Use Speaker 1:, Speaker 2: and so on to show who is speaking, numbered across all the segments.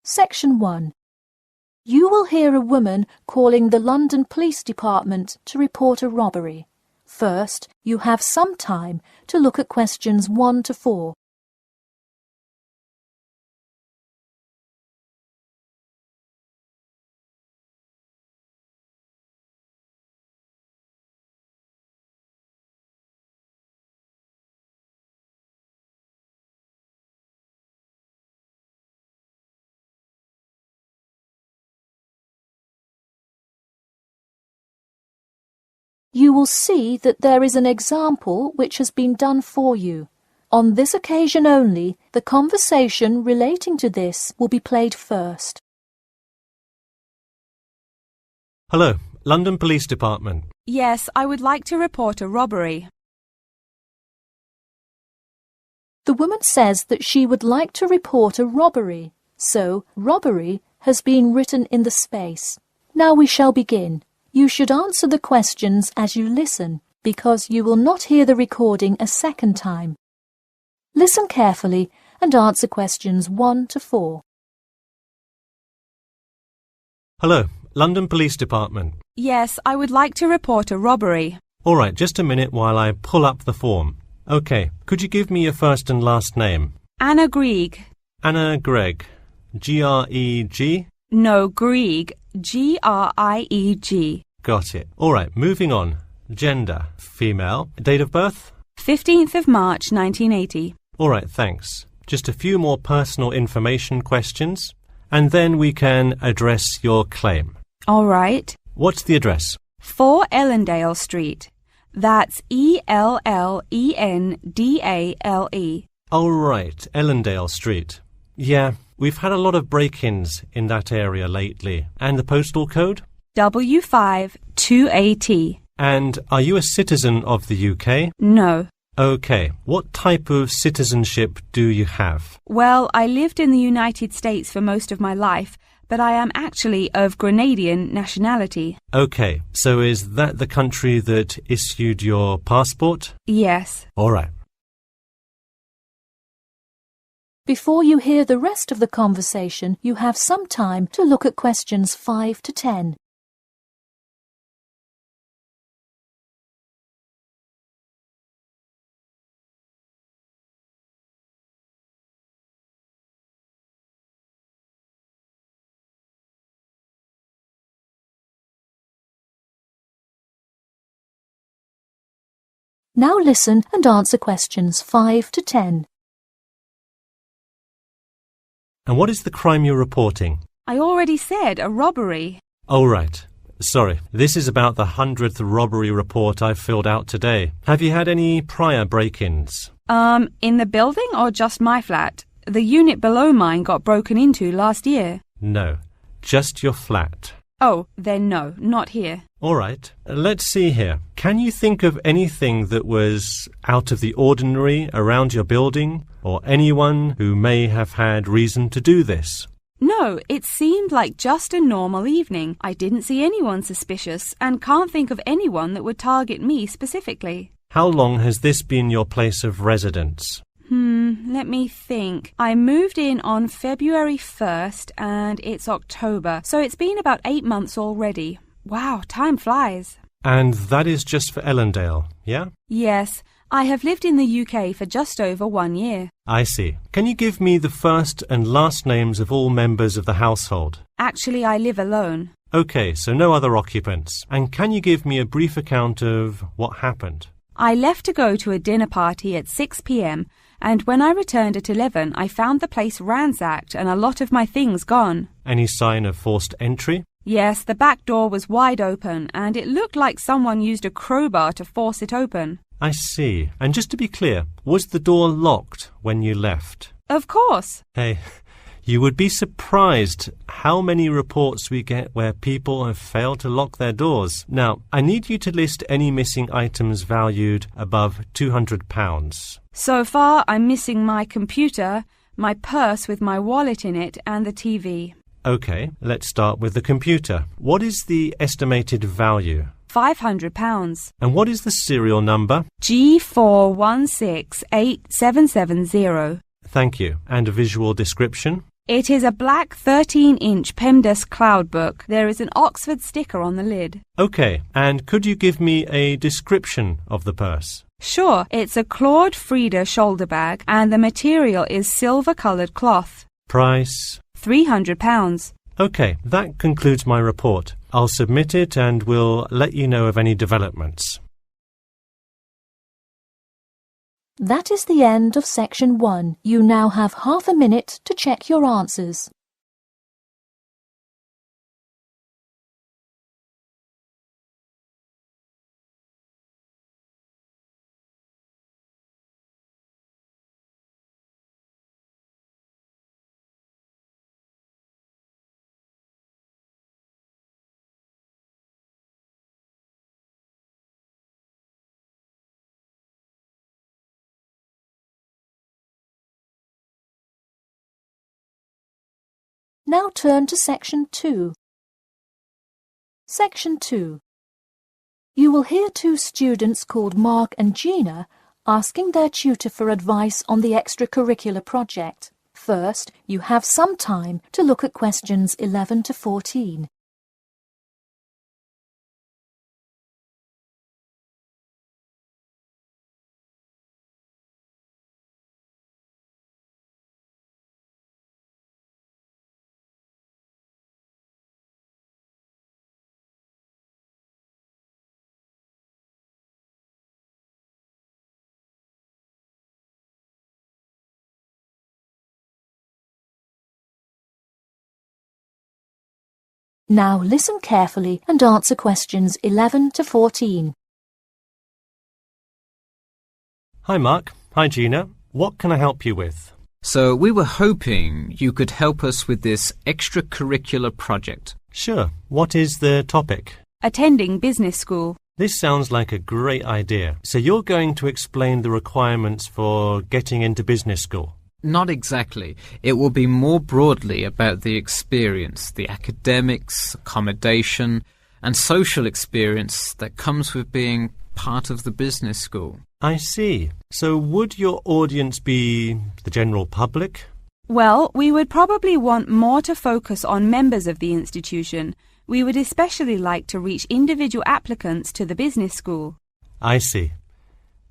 Speaker 1: Section 1. You will hear a woman calling the London Police Department to report a robbery. First, you have some time to look at questions 1 to 4. You will see that there is an example which has been done for you. On this occasion only, the conversation relating to this will be played first.
Speaker 2: Hello, London Police Department.
Speaker 3: Yes, I would like to report a robbery.
Speaker 1: The woman says that she would like to report a robbery, so robbery has been written in the space. Now we shall begin. You should answer the questions as you listen, because you will not hear the recording a second time. Listen carefully and answer questions 1 to 4.
Speaker 2: Hello, London Police Department.
Speaker 3: Yes, I would like to report a robbery.
Speaker 2: All right, just a minute while I pull up the form. OK, could you give me your first and last name?
Speaker 3: Anna Grieg.
Speaker 2: Anna Gregg. G-R-E-G?
Speaker 3: No, Grieg. G-R-I-E-G.
Speaker 2: Got it. All right, moving on. Gender, female. Date of birth?
Speaker 3: 15th of March, 1980.
Speaker 2: All right, thanks. Just a few more personal information questions, and then we can address your claim.
Speaker 3: All right.
Speaker 2: What's the address?
Speaker 3: 4 Ellendale Street. That's E-L-L-E-N-D-A-L-E.
Speaker 2: Oh, right, Ellendale Street. Yeah, we've had a lot of break-ins in that area lately. And the postal code?
Speaker 3: W5 2AT.
Speaker 2: And are you a citizen of the UK?
Speaker 3: No.
Speaker 2: OK. What type of citizenship do you have?
Speaker 3: Well, I lived in the United States for most of my life, but I am actually of Grenadian nationality.
Speaker 2: OK. So is that the country that issued your passport?
Speaker 3: Yes.
Speaker 2: All right.
Speaker 1: Before you hear the rest of the conversation, you have some time to look at questions 5 to 10. Now listen and answer questions 5 to 10.
Speaker 2: And what is the crime you're reporting?
Speaker 3: I already said a robbery.
Speaker 2: Oh, right. Sorry. This is about the 100th robbery report I've filled out today. Have you had any prior break-ins?
Speaker 3: In the building or just my flat? The unit below mine got broken into last year.
Speaker 2: No, just your flat.
Speaker 3: Oh, then no, not here.
Speaker 2: All right. Let's see here. Can you think of anything that was out of the ordinary around your building, or anyone who may have had reason to do this?
Speaker 3: No, it seemed like just a normal evening. I didn't see anyone suspicious and can't think of anyone that would target me specifically.
Speaker 2: How long has this been your place of residence?
Speaker 3: Let me think. I moved in on February 1st and it's October, so it's been about 8 months already. Wow, time flies.
Speaker 2: And that is just for Ellendale, yeah?
Speaker 3: Yes, I have lived in the UK for just over 1 year.
Speaker 2: I see. Can you give me the first and last names of all members of the household?
Speaker 3: Actually, I live alone.
Speaker 2: OK, so no other occupants. And can you give me a brief account of what happened?
Speaker 3: I left to go to a dinner party at 6 p.m. and when I returned at 11, I found the place ransacked and a lot of my things gone.
Speaker 2: Any sign of forced entry?
Speaker 3: Yes, the back door was wide open and it looked like someone used a crowbar to force it open.
Speaker 2: I see. And just to be clear, was the door locked when you left?
Speaker 3: Of course.
Speaker 2: Hey, you would be surprised how many reports we get where people have failed to lock their doors. Now, I need you to list any missing items valued above £200.
Speaker 3: So far, I'm missing my computer, my purse with my wallet in it, and the TV.
Speaker 2: OK, let's start with the computer. What is the estimated value?
Speaker 3: £500.
Speaker 2: And what is the serial number?
Speaker 3: G416870.
Speaker 2: Thank you. And a visual description?
Speaker 3: It is a black 13-inch PEMDAS cloud book. There is an Oxford sticker on the lid.
Speaker 2: OK, and could you give me a description of the purse?
Speaker 3: Sure, it's a Claude Frieda shoulder bag and the material is silver-coloured cloth.
Speaker 2: Price?
Speaker 3: £300.
Speaker 2: OK, that concludes my report. I'll submit it and we'll let you know of any developments.
Speaker 1: That is the end of section 1. You now have half a minute to check your answers. Now turn to section 2. Section 2. You will hear two students called Mark and Gina asking their tutor for advice on the extracurricular project. First, you have some time to look at questions 11 to 14. Now listen carefully and answer questions 11 to 14.
Speaker 2: Hi Mark. Hi Gina. What can I help you with?
Speaker 4: So we were hoping you could help us with this extracurricular project.
Speaker 2: Sure. What is the topic?
Speaker 3: Attending business school.
Speaker 2: This sounds like a great idea. So you're going to explain the requirements for getting into business school?
Speaker 4: Not exactly. It will be more broadly about the experience, the academics, accommodation, and social experience that comes with being part of the business school.
Speaker 2: I see. So would your audience be the general public?
Speaker 3: Well, we would probably want more to focus on members of the institution. We would especially like to reach individual applicants to the business school.
Speaker 2: I see.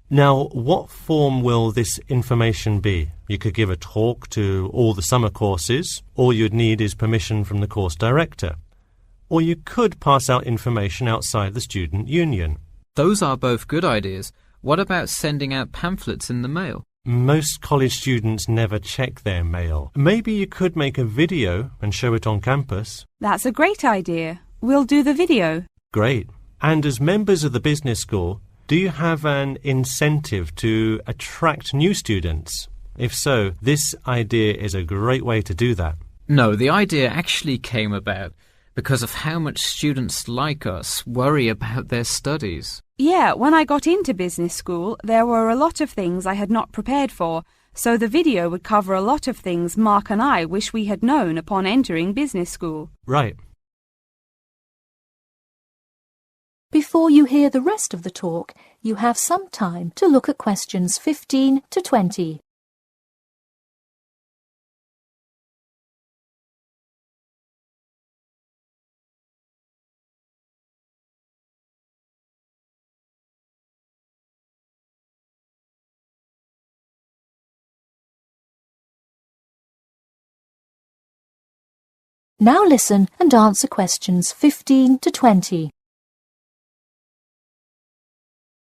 Speaker 2: Now, what form will this information be? You could give a talk to all the summer courses. All you'd need is permission from the course director. Or you could pass out information outside the student union.
Speaker 4: Those are both good ideas. What about sending out pamphlets in the mail?
Speaker 2: Most college students never check their mail. Maybe you could make a video and show it on campus.
Speaker 3: That's a great idea. We'll do the video.
Speaker 2: Great. And as members of the business school, do you have an incentive to attract new students? If so, this idea is a great way to do that.
Speaker 4: No, the idea actually came about because of how much students like us worry about their studies.
Speaker 3: Yeah, when I got into business school, there were a lot of things I had not prepared for, so the video would cover a lot of things Mark and I wish we had known upon entering business school.
Speaker 2: Right.
Speaker 1: Before you hear the rest of the talk, you have some time to look at questions 15 to 20. Now listen and answer questions 15 to 20.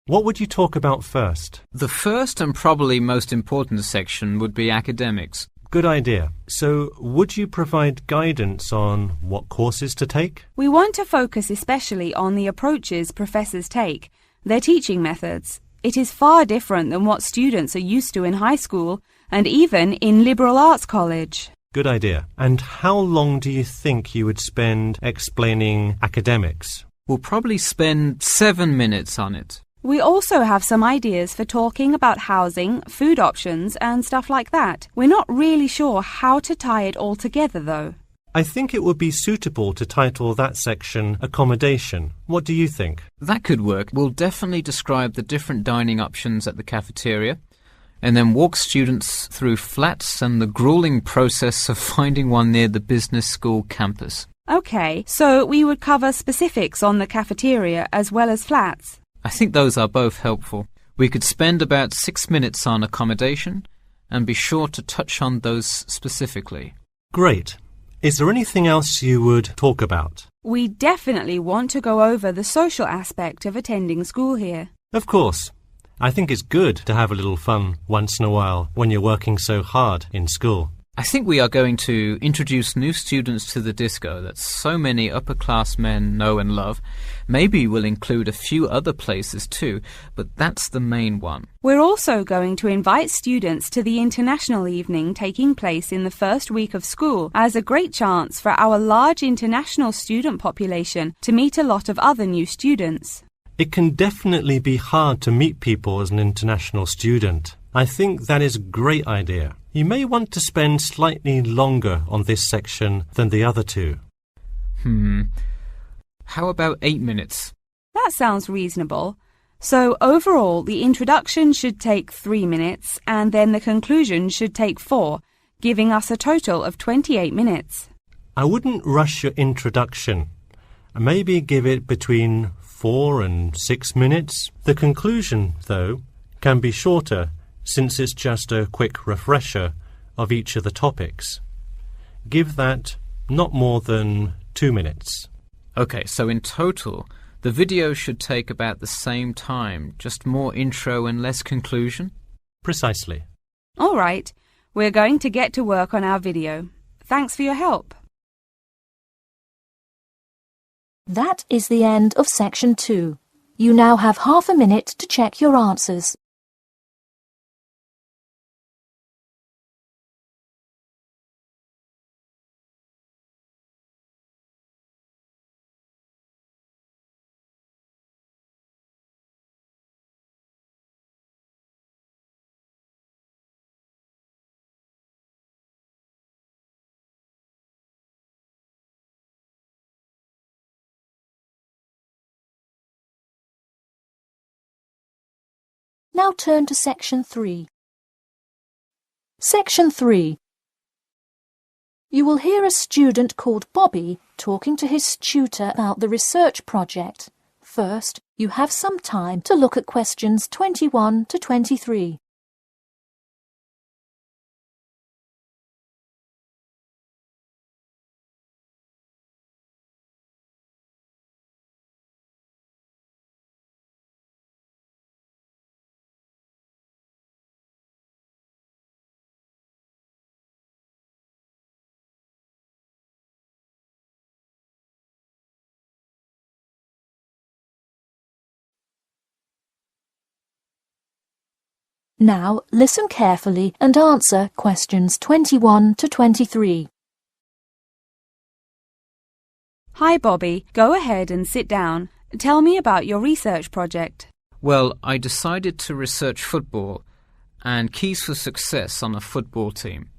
Speaker 2: What would you talk about first?
Speaker 4: The first and probably most important section would be academics.
Speaker 2: Good idea. So, would you provide guidance on what courses to take?
Speaker 3: We want to focus especially on the approaches professors take, their teaching methods. It is far different than what students are used to in high school and even in liberal arts college.
Speaker 2: Good idea. And how long do you think you would spend explaining academics?
Speaker 4: We'll probably spend 7 minutes on it.
Speaker 3: We also have some ideas for talking about housing, food options and stuff like that. We're not really sure how to tie it all together though.
Speaker 2: I think it would be suitable to title that section Accommodation. What do you think?
Speaker 4: That could work. We'll definitely describe the different dining options at the cafeteria. and then walk students through flats and the grueling process of finding one near the business school campus.
Speaker 3: Okay, so we would cover specifics on the cafeteria as well as flats.
Speaker 4: I think those are both helpful. We could spend about 6 minutes on accommodation and be sure to touch on those specifically.
Speaker 2: Great. Is there anything else you would talk about?
Speaker 3: We definitely want to go over the social aspect of attending school here.
Speaker 2: Of course. I think it's good to have a little fun once in a while when you're working so hard in school.
Speaker 4: I think we are going to introduce new students to the disco that so many upper-class men know and love. Maybe we'll include a few other places too, but that's the main one.
Speaker 3: We're also going to invite students to the international evening taking place in the first week of school as a great chance for our large international student population to meet a lot of other new students.
Speaker 2: It can definitely be hard to meet people as an international student. I think that is a great idea. You may want to spend slightly longer on this section than the other two.
Speaker 4: How about 8 minutes?
Speaker 3: That sounds reasonable. So overall, the introduction should take 3 minutes and then the conclusion should take 4, giving us a total of 28 minutes.
Speaker 2: I wouldn't rush your introduction. Maybe give it between 4 and 6 minutes. The conclusion, though, can be shorter since it's just a quick refresher of each of the topics. Give that not more than 2 minutes.
Speaker 4: Okay, so in total, the video should take about the same time, just more intro and less conclusion?
Speaker 2: Precisely.
Speaker 3: All right, we're going to get to work on our video. Thanks for your help.
Speaker 1: That is the end of section 2. You now have half a minute to check your answers. Now turn to section 3. Section 3. You will hear a student called Bobby talking to his tutor about the research project. First, you have some time to look at questions 21 to 23. Now listen carefully and answer questions 21 to 23.
Speaker 3: Hi, Bobby. Go ahead and sit down. Tell me about your research project.
Speaker 4: Well, I decided to research football and keys for success on a football team.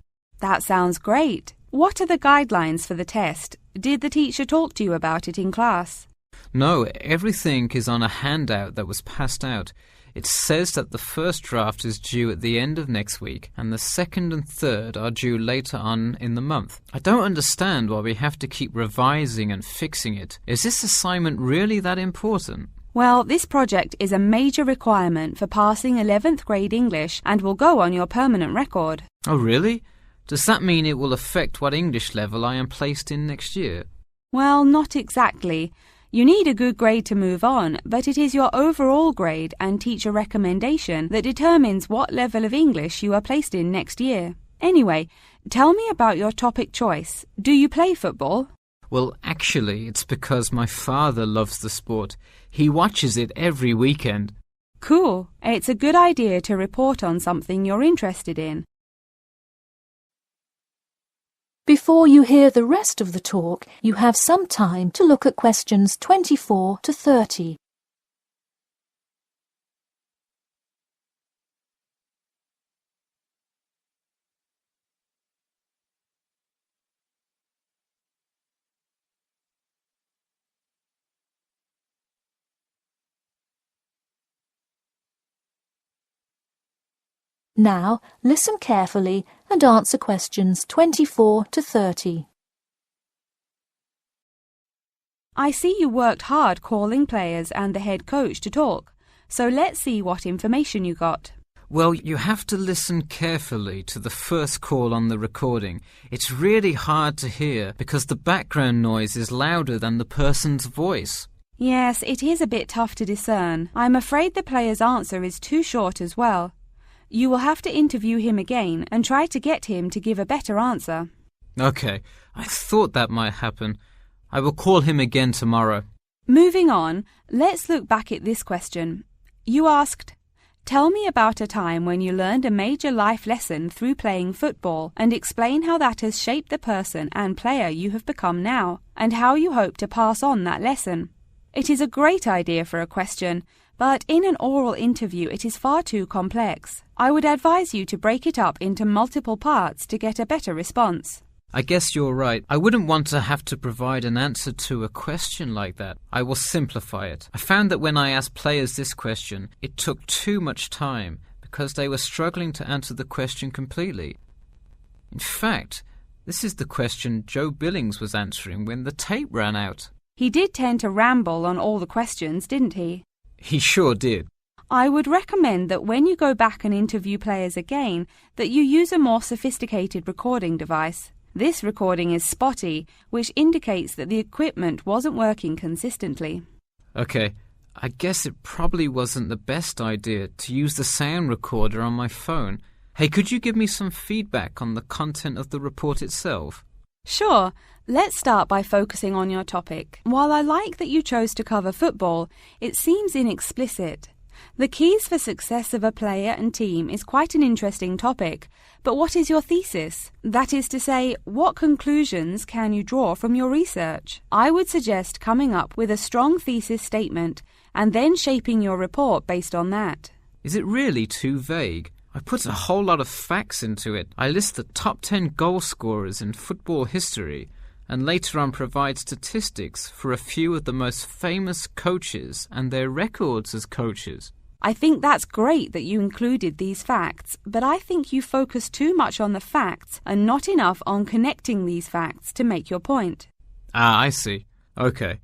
Speaker 3: That sounds great. What are the guidelines for the test? Did the teacher talk to you about it in class?
Speaker 4: No, everything is on a handout that was passed out. It says that the first draft is due at the end of next week and the second and third are due later on in the month. I don't understand why we have to keep revising and fixing it. Is this assignment really that important?
Speaker 3: Well, this project is a major requirement for passing 11th grade English and will go on your permanent record.
Speaker 4: Oh, really? Does that mean it will affect what English level I am placed in next year?
Speaker 3: Well, not exactly. You need a good grade to move on, but it is your overall grade and teacher recommendation that determines what level of English you are placed in next year. Anyway, tell me about your topic choice. Do you play football?
Speaker 4: Well, actually, it's because my father loves the sport. He watches it every weekend.
Speaker 3: Cool. It's a good idea to report on something you're interested in.
Speaker 1: Before you hear the rest of the talk, you have some time to look at questions 24 to 30. Now, listen carefully and answer questions 24 to 30.
Speaker 3: I see you worked hard calling players and the head coach to talk, so let's see what information you got.
Speaker 4: Well, you have to listen carefully to the first call on the recording. It's really hard to hear because the background noise is louder than the person's voice.
Speaker 3: Yes, it is a bit tough to discern. I'm afraid the player's answer is too short as well. You will have to interview him again and try to get him to give a better answer.
Speaker 4: Okay, I thought that might happen. I will call him again tomorrow.
Speaker 3: Moving on, let's look back at this question. You asked, "Tell me about a time when you learned a major life lesson through playing football and explain how that has shaped the person and player you have become now, and how you hope to pass on that lesson." It is a great idea for a question, but in an oral interview it is far too complex. I would advise you to break it up into multiple parts to get a better response.
Speaker 4: I guess you're right. I wouldn't want to have to provide an answer to a question like that. I will simplify it. I found that when I asked players this question, it took too much time because they were struggling to answer the question completely. In fact, this is the question Joe Billings was answering when the tape ran out.
Speaker 3: He did tend to ramble on all the questions, didn't he?
Speaker 4: He sure did.
Speaker 3: I would recommend that when you go back and interview players again, that you use a more sophisticated recording device. This recording is spotty, which indicates that the equipment wasn't working consistently.
Speaker 4: Okay, I guess it probably wasn't the best idea to use the sound recorder on my phone. Hey, could you give me some feedback on the content of the report itself?
Speaker 3: Sure. Let's start by focusing on your topic. While I like that you chose to cover football, it seems inexplicit. The keys for success of a player and team is quite an interesting topic, but what is your thesis? That is to say, what conclusions can you draw from your research? I would suggest coming up with a strong thesis statement and then shaping your report based on that.
Speaker 4: Is it really too vague? I put a whole lot of facts into it. I list the top 10 goal scorers in football history and later on provide statistics for a few of the most famous coaches and their records as coaches.
Speaker 3: I think that's great that you included these facts, but I think you focus too much on the facts and not enough on connecting these facts to make your point.
Speaker 4: Ah, I see. Okay.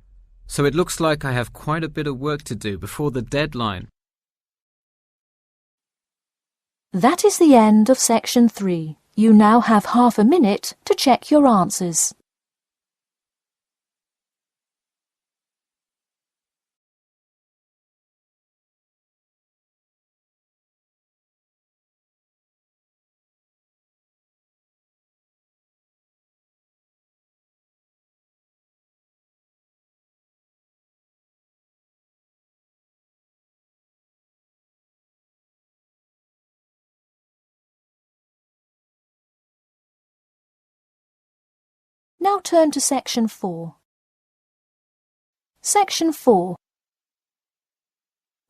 Speaker 4: So it looks like I have quite a bit of work to do before the deadline.
Speaker 1: That is the end of section 3. You now have half a minute to check your answers. Now turn to section 4. Section 4.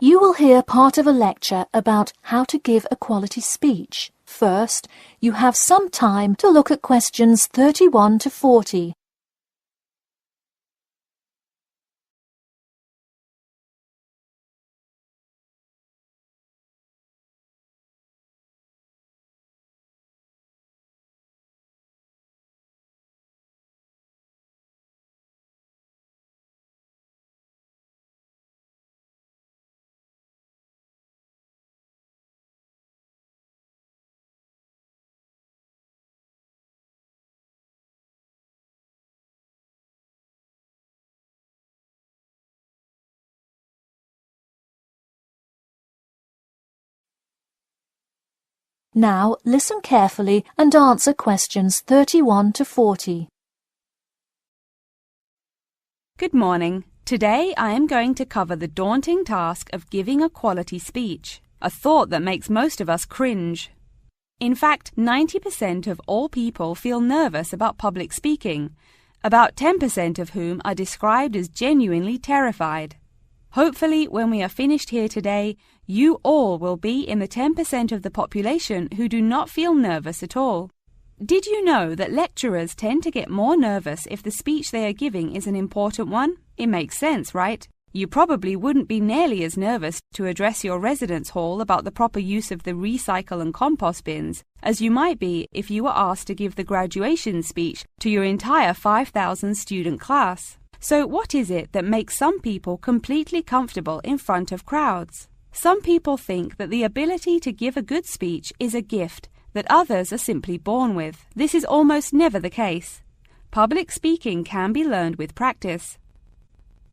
Speaker 1: You will hear part of a lecture about how to give a quality speech. First, you have some time to look at questions 31 to 40. Now listen carefully and answer questions 31 to 40.
Speaker 3: Good morning. Today I am going to cover the daunting task of giving a quality speech, a thought that makes most of us cringe. In fact, 90% of all people feel nervous about public speaking, about 10% of whom are described as genuinely terrified. Hopefully, when we are finished here today, you all will be in the 10% of the population who do not feel nervous at all. Did you know that lecturers tend to get more nervous if the speech they are giving is an important one? It makes sense, right? You probably wouldn't be nearly as nervous to address your residence hall about the proper use of the recycle and compost bins as you might be if you were asked to give the graduation speech to your entire 5,000 student class. So what is it that makes some people completely comfortable in front of crowds? Some people think that the ability to give a good speech is a gift that others are simply born with. This is almost never the case. Public speaking can be learned with practice.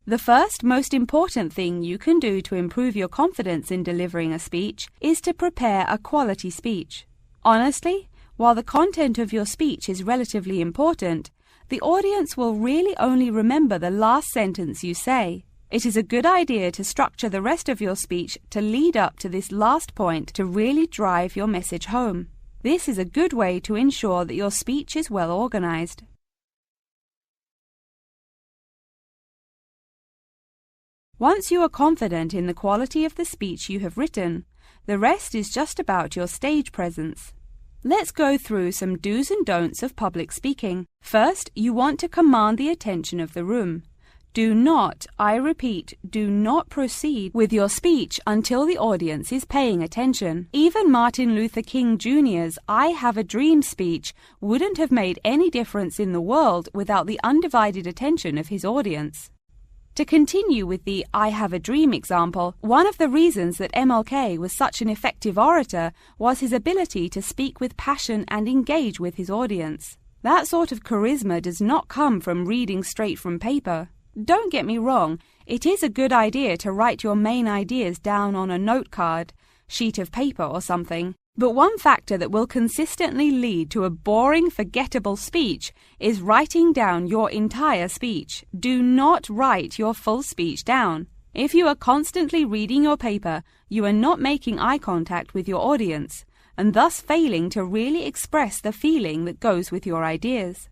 Speaker 3: The first most important thing you can do to improve your confidence in delivering a speech is to prepare a quality speech. Honestly, while the content of your speech is relatively important, the audience will really only remember the last sentence you say. It is a good idea to structure the rest of your speech to lead up to this last point to really drive your message home. This is a good way to ensure that your speech is well organized. Once you are confident in the quality of the speech you have written, the rest is just about your stage presence. Let's go through some do's and don'ts of public speaking. First, you want to command the attention of the room. Do not, I repeat, do not proceed with your speech until the audience is paying attention. Even Martin Luther King Jr.'s I Have a Dream speech wouldn't have made any difference in the world without the undivided attention of his audience. To continue with the I Have a Dream example, one of the reasons that MLK was such an effective orator was his ability to speak with passion and engage with his audience. That sort of charisma does not come from reading straight from paper. Don't get me wrong, it is a good idea to write your main ideas down on a note card, sheet of paper or something. But one factor that will consistently lead to a boring, forgettable speech is writing down your entire speech. Do not write your full speech down. If you are constantly reading your paper, you are not making eye contact with your audience, and thus failing to really express the feeling that goes with your ideas.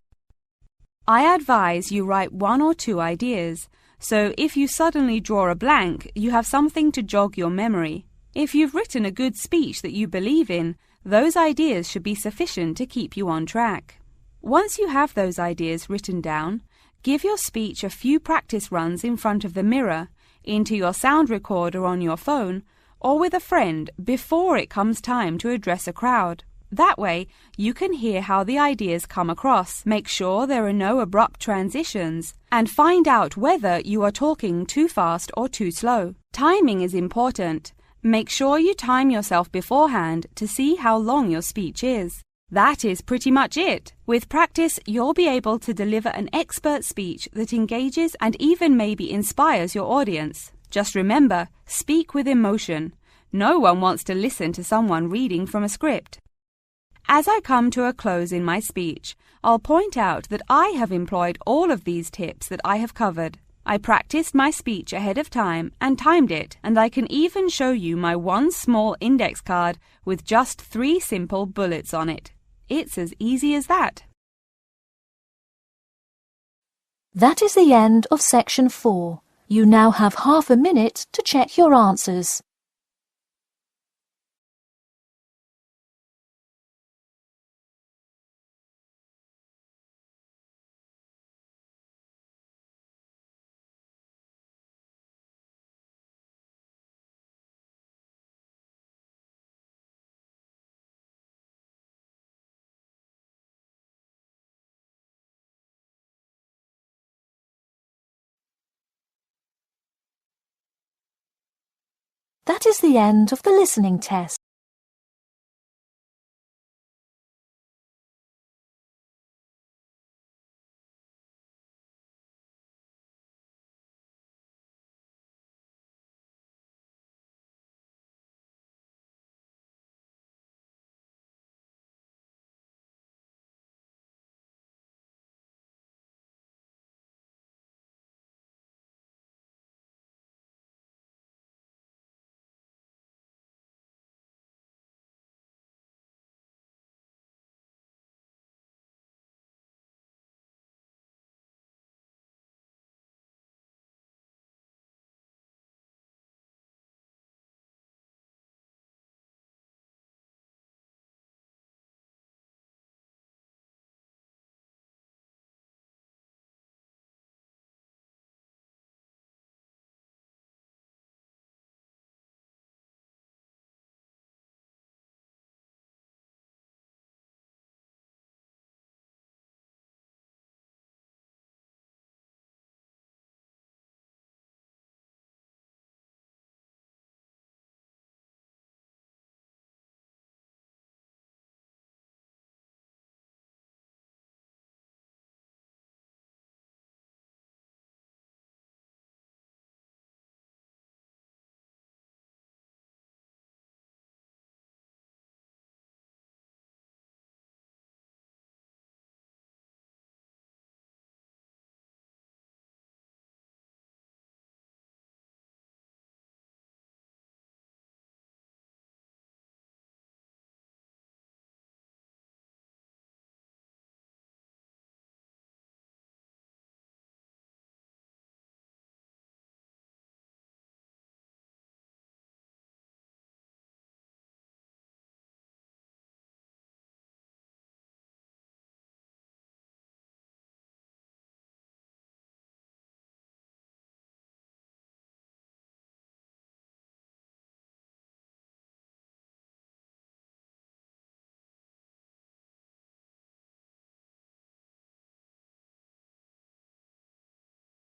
Speaker 3: I advise you write 1 or 2 ideas, so if you suddenly draw a blank, you have something to jog your memory. If you've written a good speech that you believe in, those ideas should be sufficient to keep you on track. Once you have those ideas written down, give your speech a few practice runs in front of the mirror, into your sound recorder on your phone, or with a friend before it comes time to address a crowd. That way, you can hear how the ideas come across, make sure there are no abrupt transitions, and find out whether you are talking too fast or too slow. Timing is important. Make sure you time yourself beforehand to see how long your speech is. That is pretty much it. With practice, you'll be able to deliver an expert speech that engages and even maybe inspires your audience. Just remember, speak with emotion. No one wants to listen to someone reading from a script. As I come to a close in my speech, I'll point out that I have employed all of these tips that I have covered. I practiced my speech ahead of time and timed it, and I can even show you my one small index card with just 3 simple bullets on it. It's as easy as that.
Speaker 1: That is the end of section 4. You now have half a minute to check your answers. That is the end of the listening test.